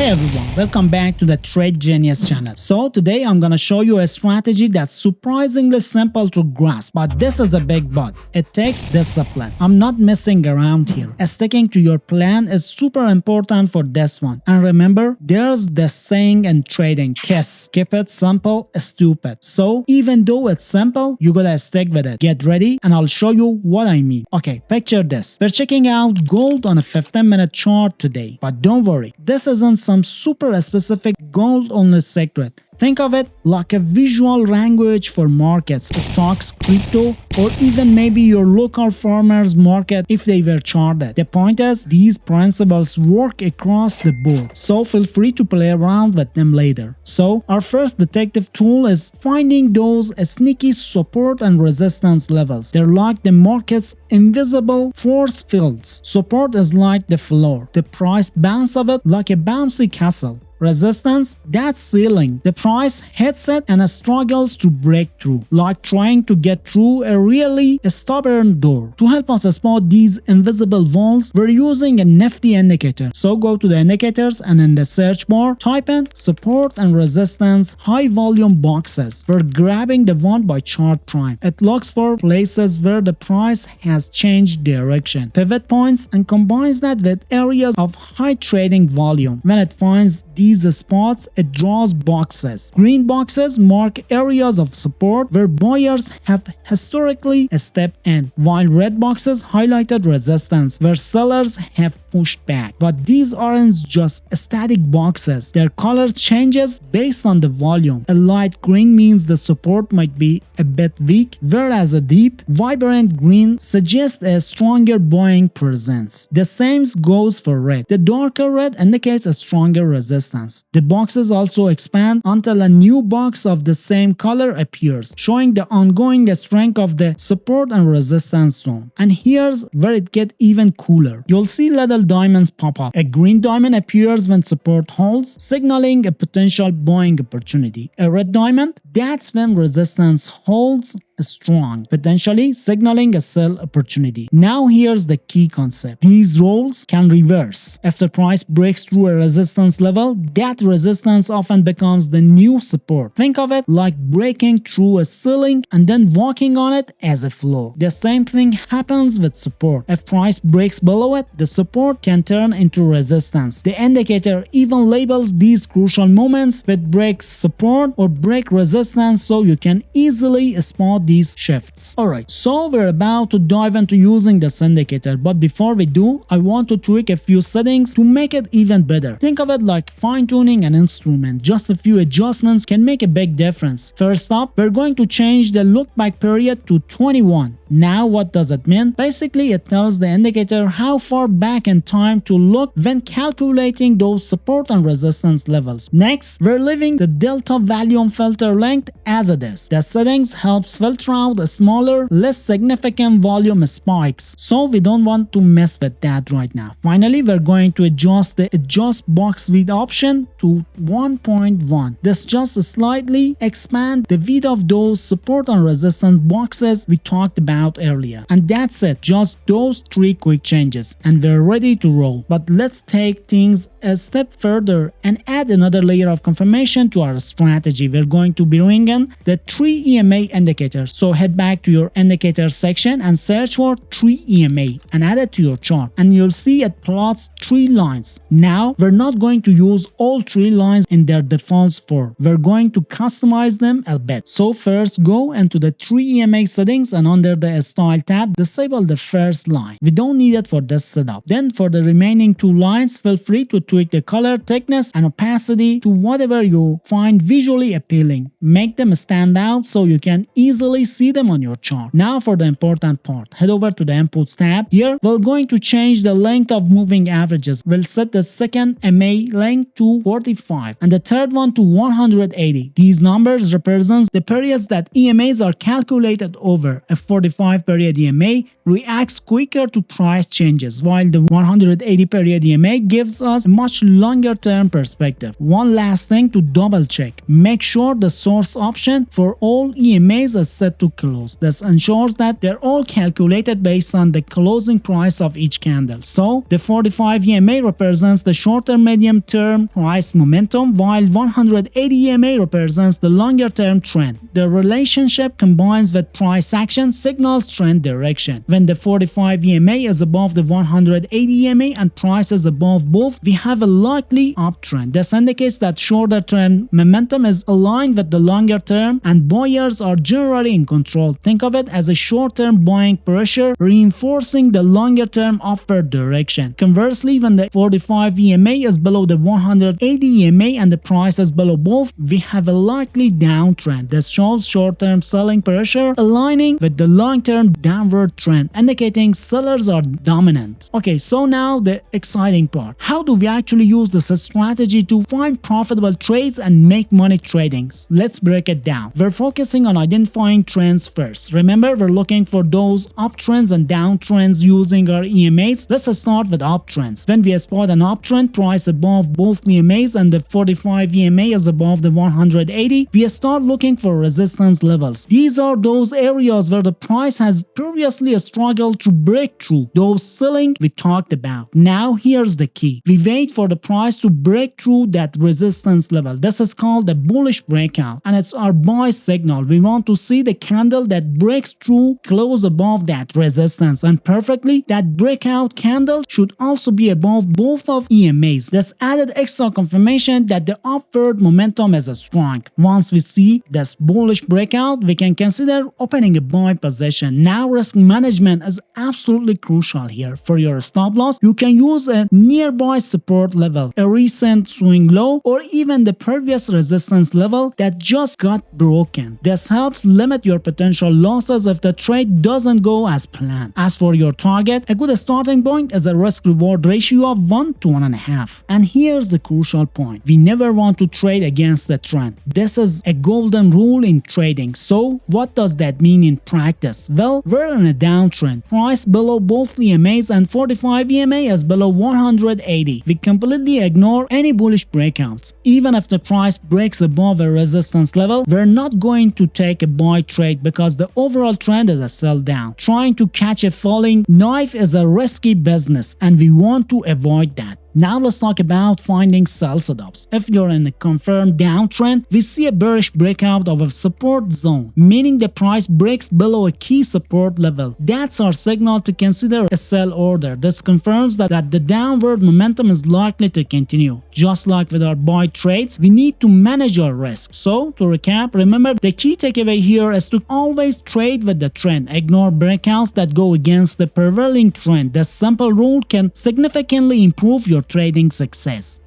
everyone, welcome back to the TradeGenius channel. So today I'm gonna show you a strategy that's surprisingly simple to grasp, but this is a big but. It takes discipline. I'm not messing around here. Sticking to your plan is super important for this one. And remember, there's this saying in trading, KISS. Keep it simple, stupid. So even though it's simple, you gotta stick with it. Get ready and I'll show you what I mean. Okay, picture this. We're checking out gold on a 15-minute chart today, but don't worry, this isn't some super specific gold-only secret. Think of it like a visual language for markets, stocks, crypto, or even maybe your local farmers market if they were charted. The point is, these principles work across the board, so feel free to play around with them later. So, our first detective tool is finding those sneaky support and resistance levels. They're like the market's invisible force fields. Support is like the floor. The price bounce of it like a bouncy castle. Resistance, that's ceiling. The price hits it and struggles to break through, like trying to get through a really stubborn door. To help us spot these invisible walls, we're using a nifty indicator. So go to the indicators and in the search bar, type in support and resistance high volume boxes. We're grabbing the one by chart prime. It looks for places where the price has changed direction, pivot points, and combines that with areas of high trading volume. When it finds these spots, it draws boxes. Green boxes mark areas of support where buyers have historically stepped in, while red boxes highlighted resistance where sellers have pushed back. But these aren't just static boxes. Their color changes based on the volume. A light green means the support might be a bit weak, whereas a deep, vibrant green suggests a stronger buying presence. The same goes for red. The darker red indicates a stronger resistance. The boxes also expand until a new box of the same color appears, showing the ongoing strength of the support and resistance zone. And here's where it gets even cooler. You'll see little diamonds pop up. A green diamond appears when support holds, signaling a potential buying opportunity. A red diamond, that's when resistance holds strong, potentially signaling a sell opportunity. Now here's the key concept. These roles can reverse. If the price breaks through a resistance level, that resistance often becomes the new support. Think of it like breaking through a ceiling and then walking on it as a floor. The same thing happens with support. If price breaks below it, the support can turn into resistance. The indicator even labels these crucial moments with break support or break resistance so you can easily spot these shifts. Alright, so we're about to dive into using this indicator, but before we do, I want to tweak a few settings to make it even better. Think of it like fine-tuning an instrument. Just a few adjustments can make a big difference. First up, we're going to change the look back period to 21. Now what does it mean? Basically, it tells the indicator how far back in time to look when calculating those support and resistance levels. Next, we're leaving the delta volume filter length as it is. The settings helps filter out the smaller, less significant volume spikes, so we don't want to mess with that right now. Finally, we're going to adjust the adjust box width option to 1.1. This just slightly expand the width of those support and resistance boxes we talked about earlier. And that's it, just those three quick changes and we're ready to roll. But let's take things a step further and add another layer of confirmation to our strategy. We're going to bring in the 3 EMA indicator. So head back to your indicator section and search for 3 EMA and add it to your chart, and you'll see it plots 3 lines. Now we're not going to use all 3 lines in their default form. We're going to customize them a bit. So first, go into the 3 EMA settings and under the style tab, disable the first line. We don't need it for this setup. Then for the remaining 2 lines, feel free to tweak the color, thickness, and opacity to whatever you find visually appealing. Make them stand out so you can easily see them on your chart. Now for the important part, head over to the inputs tab. Here, we're going to change the length of moving averages. We'll set the second MA length to 45 and the third one to 180. These numbers represent the periods that EMAs are calculated over. A 45 45 period EMA reacts quicker to price changes, while the 180 period EMA gives us a much longer term perspective. One last thing to double check: make sure the source option for all EMAs is set to close. This ensures that they're all calculated based on the closing price of each candle. So the 45 EMA represents the shorter medium term price momentum, while 180 EMA represents the longer term trend. The relationship combines with price action signals trend direction. When the 45 EMA is above the 180 EMA and price is above both, we have a likely uptrend. This indicates that shorter term momentum is aligned with the longer term and buyers are generally in control. Think of it as a short-term buying pressure reinforcing the longer-term upward direction. Conversely, when the 45 EMA is below the 180 EMA and the price is below both, we have a likely downtrend. This shows short-term selling pressure aligning with the long-term downward trend, indicating sellers are dominant. Okay, so now the exciting part. How do we actually use this strategy to find profitable trades and make money trading? Let's break it down. We're focusing on identifying trends first. Remember, we're looking for those uptrends and downtrends using our EMAs. Let's start with uptrends. When we spot an uptrend, price above both EMAs and the 45 EMA is above the 180, we start looking for resistance levels. These are those areas where the price has previously struggled to break through those ceiling we talked about. Now here's the key. We wait for the price to break through that resistance level. This is called a bullish breakout and it's our buy signal. We want to see the candle that breaks through close above that resistance, and perfectly that breakout candle should also be above both of EMAs. This added extra confirmation that the upward momentum is strong. Once we see this bullish breakout, we can consider opening a buy position. Now risk management is absolutely crucial here. For your stop loss, you can use a nearby support level, a recent swing low, or even the previous resistance level that just got broken. This helps limit your potential losses if the trade doesn't go as planned. As for your target, a good starting point is a risk-reward ratio of 1 to 1.5. And here's the crucial point. We never want to trade against the trend. This is a golden rule in trading. So what does that mean in practice? Well, we're in a downtrend. Price below both EMAs and 45 EMA is below 180. We completely ignore any bullish breakouts. Even if the price breaks above a resistance level, we're not going to take a buy trade because the overall trend is a sell down. Trying to catch a falling knife is a risky business and we want to avoid that. Now let's talk about finding sell setups. If you're in a confirmed downtrend, we see a bearish breakout of a support zone, meaning the price breaks below a key support level. That's our signal to consider a sell order. This confirms that the downward momentum is likely to continue. Just like with our buy trades, we need to manage our risk. So to recap, remember the key takeaway here is to always trade with the trend. Ignore breakouts that go against the prevailing trend. This simple rule can significantly improve your trading success.